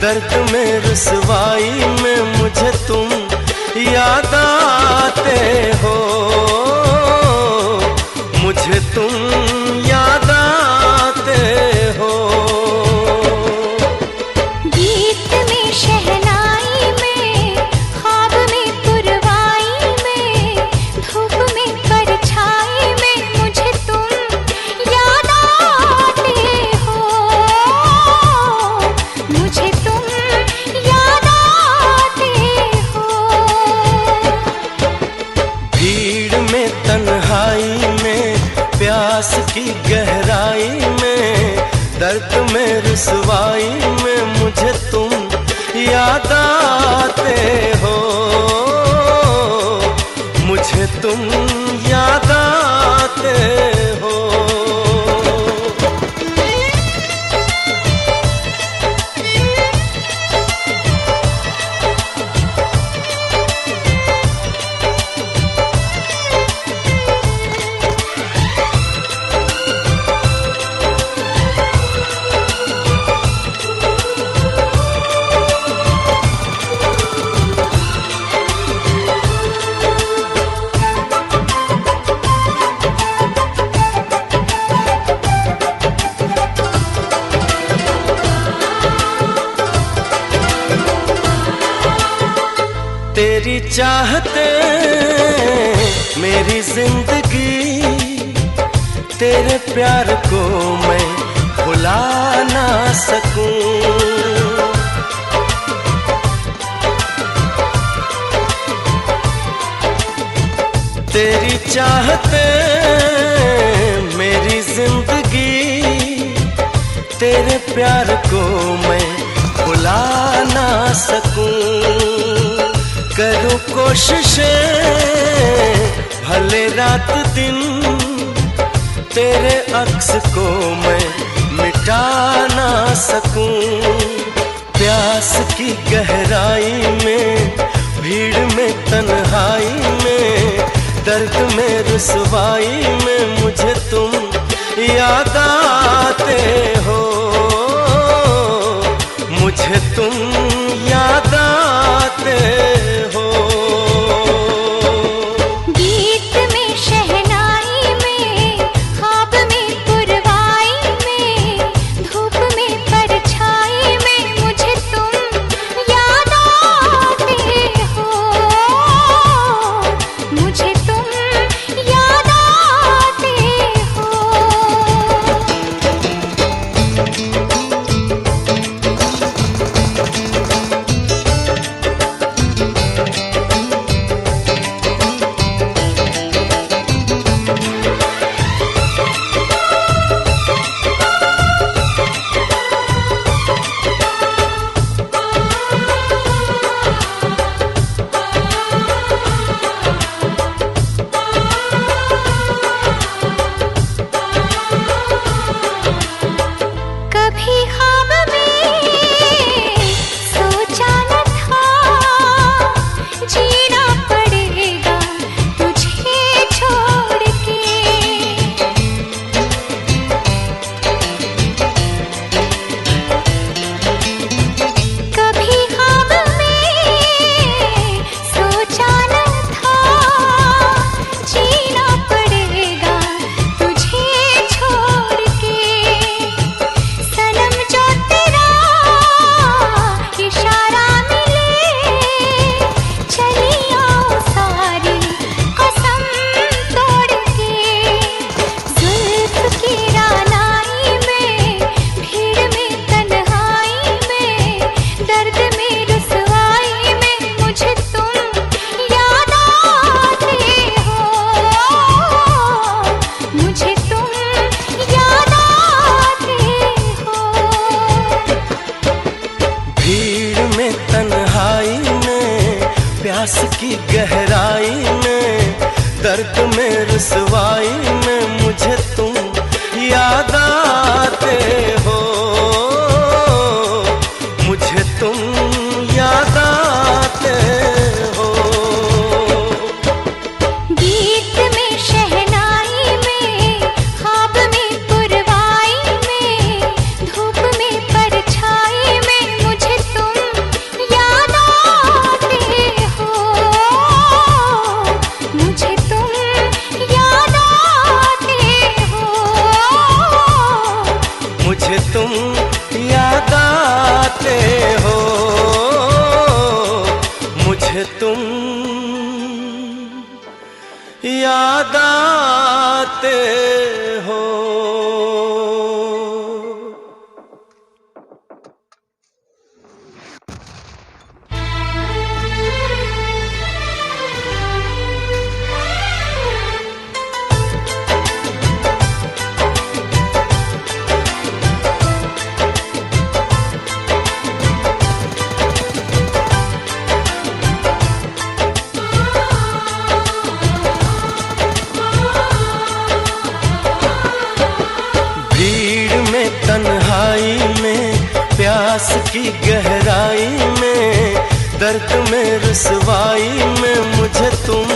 दर्द में रुसवाई में मुझे तुम याद आते हो, मुझे तुम याद आते हो। गीत में शहनाई में, ख्वाब में पुरवाई में, धूप में परछाई में मुझे तुम याद आते हो, मुझे तुम याद आते हो। भीड़ में तन्हाई में, प्यास की गहराई में, दर्द में रुसवाई में मुझे तुम याद आते हो, मुझे तुम याद आते हो। तेरी चाहते मेरी जिंदगी, तेरे प्यार को मैं भुला ना सकूं। तेरी चाहते मेरी जिंदगी, तेरे प्यार को मैं भुला ना सकूं। करूं कोशिशें भले रात दिन, तेरे अक्स को मैं मिटा ना सकूं। प्यास की गहराई में, भीड़ में तन्हाई में, दर्द में रुसवाई में मुझे तुम याद आते हो, मुझे तुम याद आते हो। गीत में शहनाई में, ख्वाब में पुरवाई में, धूप में परछाई में मुझे तुम याद आते हो, मुझे तुम याद आते हो। कभी ख्वाब में सोचा न था, जीना पड़ेगा तुझे छोड़ के। कभी ख्वाब में सोचा न था, जीना पड़ेगा तुझे छोड़ के। सनम जो तेरा इशारा मिले, चली आओ सारी कसम तोड़ के। जुल्फ की रानाई में, भीड़ में तन्हाई में, दर्द में रुसवाई में मुझे तुम याद आते हो, मुझे तुम याद आते हो। भीड़ में तन्हाई में, प्यास की गहराई में, दर्द में रुसवाई में मुझे तुम याद आते हो, मुझे तुम याद आते हो। गीत में शहनाई में, ख्वाब में पुरवाई में, धूप में परछाई में मुझे तुम आते हो, मुझे तुम याद आते हो। तन्हाई में, प्यास की गहराई में, दर्द में रुसवाई में मुझे तुम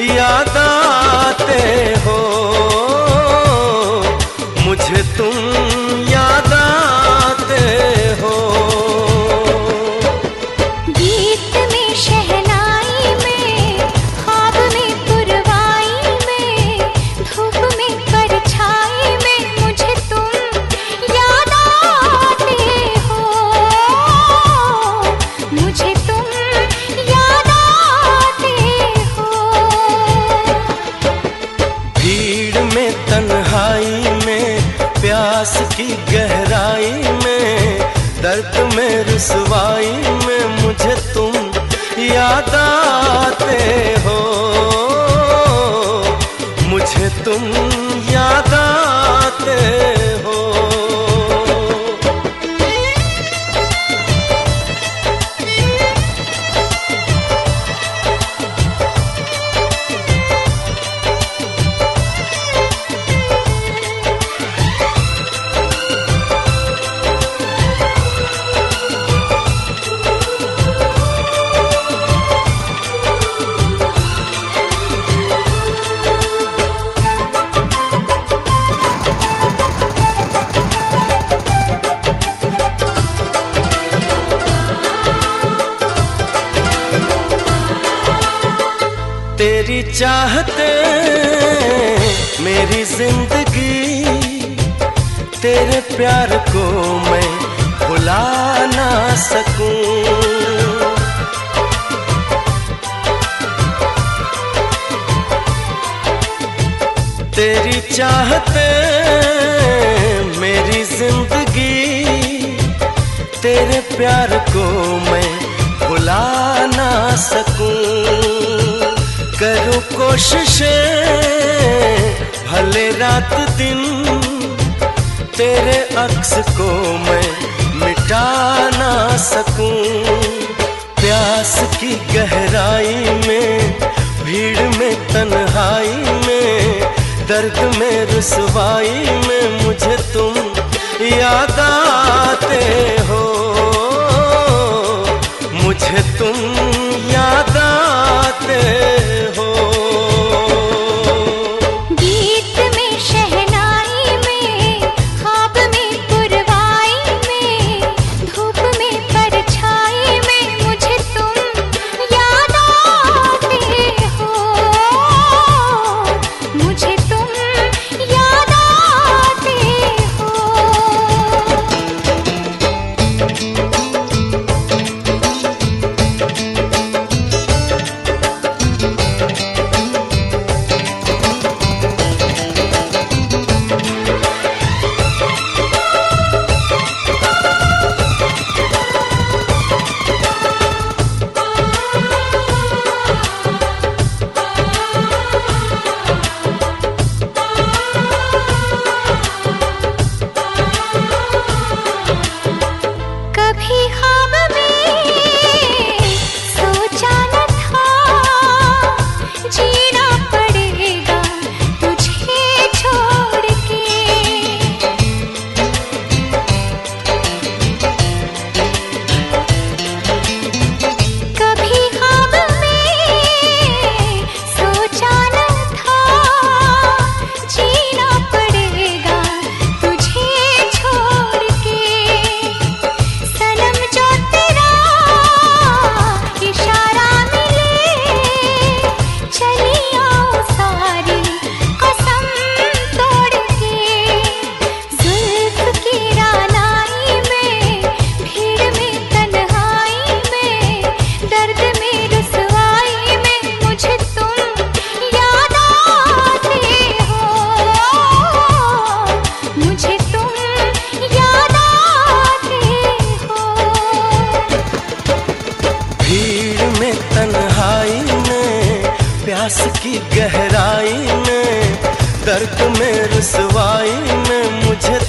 याद आते हो, मुझे तुम याद आते हो। गीत में शहनाई में, ख्वाब में पुरवाई में, धूप में परछाई में मुझे तुम याद आते हो, मुझे तुम याद आते हो। भीड़ में तन्हाई में, प्यास की गहराई में, दर्द में रुसवाई में मुझे तुम याद आते हो, मुझे तुम याद आते हो। तेरी चाहते मेरी जिंदगी, तेरे प्यार को मैं भुला ना सकूं। तेरी चाहते मेरी जिंदगी, तेरे प्यार को मैं भुला ना सकूं। करूं कोशिशें भले रात दिन, तेरे अक्स को मैं मिटा ना सकूं। प्यास की गहराई में, भीड़ में तन्हाई में, दर्द में रुसवाई में मुझे तुम याद आते हो, मुझे तुम याद आते हो। गीत में शहनाई में, ख्वाब में पुरवाई में, धूप में परछाई में मुझे तुम याद आते हो, मुझे तुम याद आते हो। भीड़ में तन्हाई में, प्यास की गहराई में, दर्द में रुसवाई में मुझे